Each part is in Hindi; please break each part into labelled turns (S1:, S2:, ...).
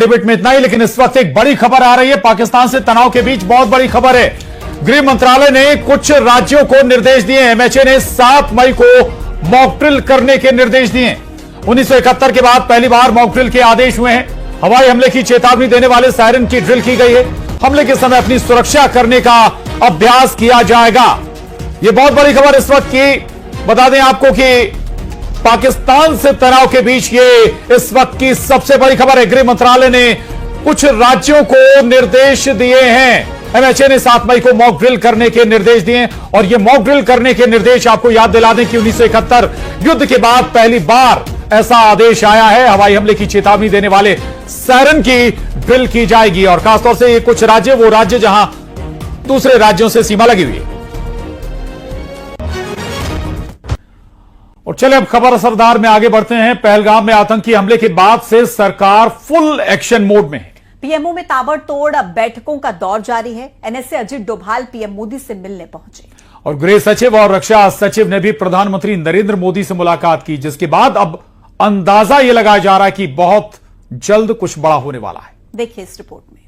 S1: डिबेट में इतना ही, लेकिन इस वक्त एक बड़ी खबर आ रही है पाकिस्तान से तनाव के बीच। बहुत बड़ी खबर है। गृह मंत्रालय ने कुछ राज्यों को निर्देश दिए। एमएचए ने 7 मई को मॉक ड्रिल करने के निर्देश दिए। 1971 के बाद पहली बार मॉक ड्रिल के आदेश हुए हैं। हवाई हमले की चेतावनी देने वाले सायरन की ड्रिल की गई है। हमले के समय अपनी सुरक्षा करने का अभ्यास किया जाएगा। यह बहुत बड़ी खबर इस वक्त की। बता दें आपको कि पाकिस्तान से तनाव के बीच ये इस वक्त की सबसे बड़ी खबर है। गृह मंत्रालय ने कुछ राज्यों को निर्देश दिए हैं। एमएचए ने 7 मई को मॉक ड्रिल करने के निर्देश दिए और ये मॉक ड्रिल करने के निर्देश आपको याद दिला दें कि 1971 युद्ध के बाद पहली बार ऐसा आदेश आया है। हवाई हमले की चेतावनी देने वाले सायरन की ड्रिल की जाएगी और खासतौर से ये कुछ राज्य, वो राज्य जहां दूसरे राज्यों से सीमा लगी हुई है। और चले अब खबर असरदार में आगे बढ़ते हैं। पहलगाम में आतंकी हमले के बाद से सरकार फुल एक्शन मोड में है।
S2: पीएमओ में ताबड़तोड़ बैठकों का दौर जारी है। एनएसए अजित डोभाल पीएम मोदी से मिलने पहुंचे
S1: और गृह सचिव और रक्षा सचिव ने भी प्रधानमंत्री नरेंद्र मोदी से मुलाकात की, जिसके बाद अब अंदाजा यह लगाया जा रहा है कि बहुत जल्द कुछ बड़ा होने वाला है।
S2: देखिए इस रिपोर्ट में।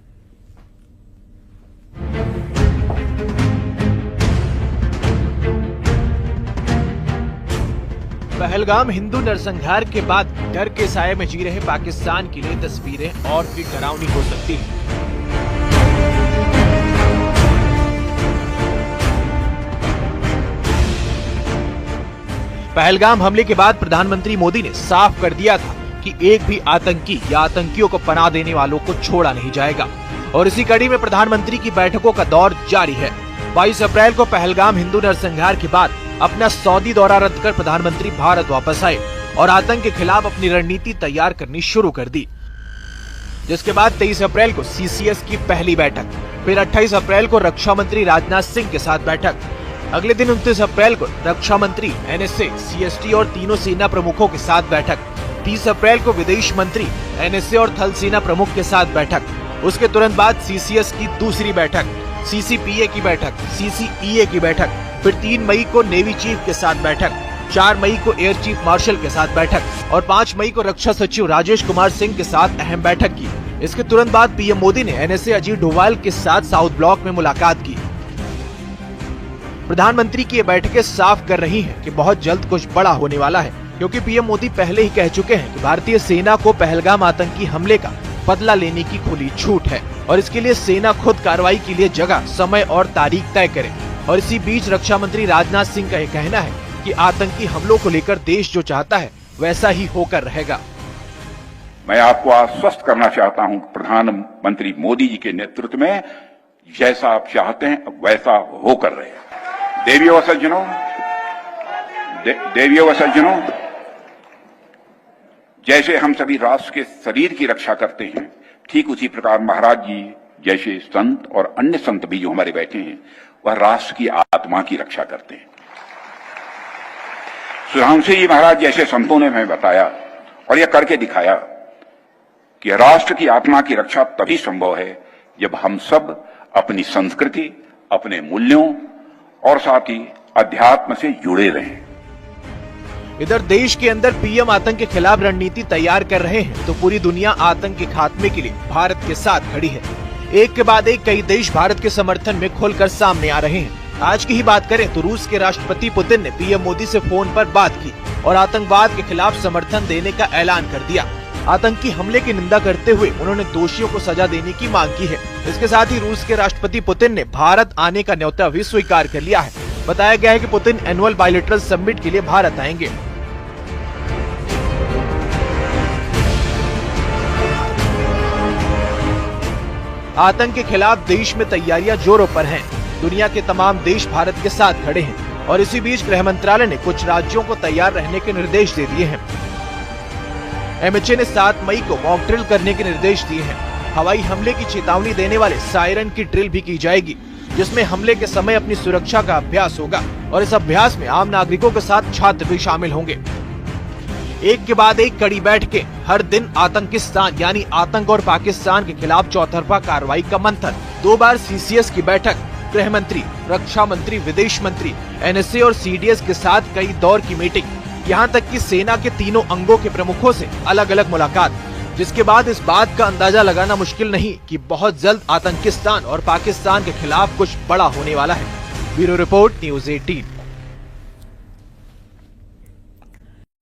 S3: पहलगाम हिंदू नरसंहार के बाद डर के साये में जी रहे पाकिस्तान के लिए तस्वीरें और भी डरावनी हो सकती हैं। पहलगाम हमले के बाद प्रधानमंत्री मोदी ने साफ कर दिया था कि एक भी आतंकी या आतंकियों को पनाह देने वालों को छोड़ा नहीं जाएगा और इसी कड़ी में प्रधानमंत्री की बैठकों का दौर जारी है। 22 अप्रैल को पहलगाम हिंदू नरसंहार के बाद अपना सऊदी दौरा रद्द कर प्रधानमंत्री भारत वापस आए और आतंक के खिलाफ अपनी रणनीति तैयार करनी शुरू कर दी, जिसके बाद 23 अप्रैल को सीसीएस की पहली बैठक, फिर 28 अप्रैल को रक्षा मंत्री राजनाथ सिंह के साथ बैठक, अगले दिन 29 अप्रैल को रक्षा मंत्री, एनएसए, सीएसटी और तीनों सेना प्रमुखों के साथ बैठक, 30 अप्रैल को विदेश मंत्री, एनएसए और थल सेना प्रमुख के साथ बैठक, उसके तुरंत बाद सीसीएस की दूसरी बैठक, सीसीपीए की बैठक, सीसीईए की बैठक, फिर 3 मई को नेवी चीफ के साथ बैठक, 4 मई को एयर चीफ मार्शल के साथ बैठक और 5 मई को रक्षा सचिव राजेश कुमार सिंह के साथ अहम बैठक की। इसके तुरंत बाद पीएम मोदी ने एनएसए अजीत डोभाल के साथ साउथ ब्लॉक में मुलाकात की। प्रधानमंत्री की ये बैठकें साफ कर रही हैं कि बहुत जल्द कुछ बड़ा होने वाला है, क्योंकि पीएम मोदी पहले ही कह चुके हैं कि भारतीय सेना को पहलगाम आतंकी हमले का बदला लेने की खुली छूट है और इसके लिए सेना खुद कार्रवाई के लिए जगह, समय और तारीख तय करे। और इसी बीच रक्षा मंत्री राजनाथ सिंह का यह कहना है कि आतंकी हमलों को लेकर देश जो चाहता है वैसा ही होकर रहेगा।
S4: मैं आपको आश्वस्त करना चाहता हूं, प्रधानमंत्री मोदी जी के नेतृत्व में जैसा आप चाहते हैं वैसा होकर रहेगा। देवियों व सज्जनों, जैसे हम सभी राष्ट्र के शरीर की रक्षा करते हैं, ठीक उसी प्रकार महाराज जी जैसे संत और अन्य संत भी जो हमारे बैठे हैं, वह राष्ट्र की आत्मा की रक्षा करते हैं। सुधांशु जी महाराज जैसे संतों ने हमें बताया और यह करके दिखाया कि राष्ट्र की आत्मा की रक्षा तभी संभव है जब हम सब अपनी संस्कृति, अपने मूल्यों और साथ ही अध्यात्म से जुड़े रहें।
S3: इधर देश के अंदर पीएम आतंक के खिलाफ रणनीति तैयार कर रहे हैं, तो पूरी दुनिया आतंक के खात्मे के लिए भारत के साथ खड़ी है। एक के बाद एक कई देश भारत के समर्थन में खुलकर सामने आ रहे हैं। आज की ही बात करें तो रूस के राष्ट्रपति पुतिन ने पीएम मोदी से फोन पर बात की और आतंकवाद के खिलाफ समर्थन देने का ऐलान कर दिया। आतंकी हमले की निंदा करते हुए उन्होंने दोषियों को सजा देने की मांग की है। इसके साथ ही रूस के राष्ट्रपति पुतिन ने भारत आने का न्योता भी स्वीकार कर लिया है। बताया गया है कि पुतिन एनुअल बायलैटरल समिट के लिए भारत आएंगे। आतंक के खिलाफ देश में तैयारियां जोरों पर हैं। दुनिया के तमाम देश भारत के साथ खड़े हैं और इसी बीच गृह मंत्रालय ने कुछ राज्यों को तैयार रहने के निर्देश दे दिए हैं। एमएचए ने 7 मई को मॉक ड्रिल करने के निर्देश दिए हैं। हवाई हमले की चेतावनी देने वाले सायरन की ड्रिल भी की जाएगी, जिसमें हमले के समय अपनी सुरक्षा का अभ्यास होगा और इस अभ्यास में आम नागरिकों के साथ छात्र भी शामिल होंगे। एक के बाद एक कड़ी बैठकें, हर दिन आतंकिस्तान यानी आतंक और पाकिस्तान के खिलाफ चौतरफा कार्रवाई का मंथन, 2 बार सीसीएस की बैठक, गृह मंत्री, रक्षा मंत्री, विदेश मंत्री, एनएसए और सीडीएस के साथ कई दौर की मीटिंग, यहाँ तक कि सेना के तीनों अंगों के प्रमुखों से अलग अलग मुलाकात। जिसके बाद इस बात का अंदाजा लगाना मुश्किल नहीं कि बहुत जल्द आतंकिस्तान और पाकिस्तान के खिलाफ कुछ बड़ा होने वाला है। Bureau report, news 18।